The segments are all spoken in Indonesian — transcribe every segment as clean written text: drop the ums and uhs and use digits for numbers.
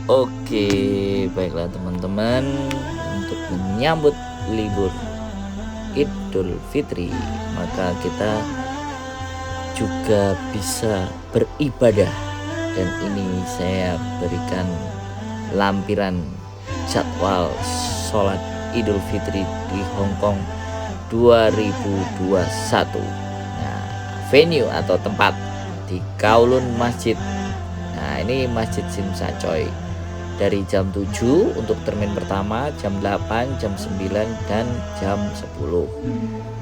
Oke, baiklah teman-teman, untuk menyambut libur Idul Fitri, maka kita juga bisa beribadah. Dan ini saya berikan lampiran jadwal sholat Idul Fitri di Hong Kong 2021. Nah, venue atau tempat di Kowloon Masjid. Nah, ini Masjid Tsim Sha Tsui. Dari jam 7 untuk termin pertama, jam 8, jam 9, dan jam 10.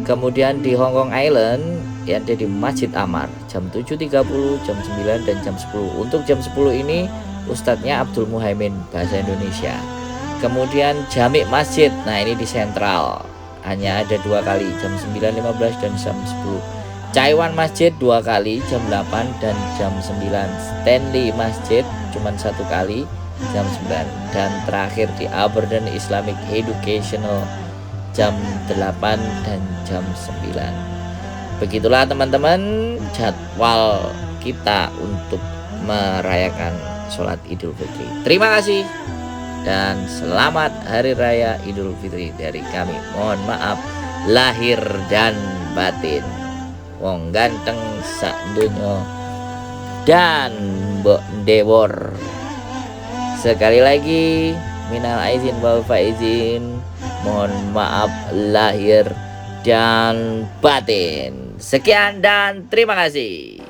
Kemudian di Hong Kong Island ya, ada di Masjid Amar jam 7.30, jam 9, dan jam 10. Untuk jam 10 ini Ustadznya Abdul Muhaimin bahasa Indonesia. Kemudian Jami' Masjid, nah ini di Sentral, hanya ada 2 kali, jam 9.15 dan jam 10. Chaiwan Masjid 2 kali, jam 8 dan jam 9. Stanley Masjid cuman 1 kali, jam 9. Dan terakhir di Aberdeen Islamic Educational jam 8 dan jam 9. Begitulah teman-teman jadwal kita untuk merayakan sholat Idul Fitri. Terima kasih dan selamat Hari Raya Idul Fitri dari kami. Mohon maaf lahir dan batin. Wong ganteng sak donya dan mbok dewor. Sekali lagi minal aizin wal faizin, mohon maaf lahir dan batin. Sekian dan terima kasih.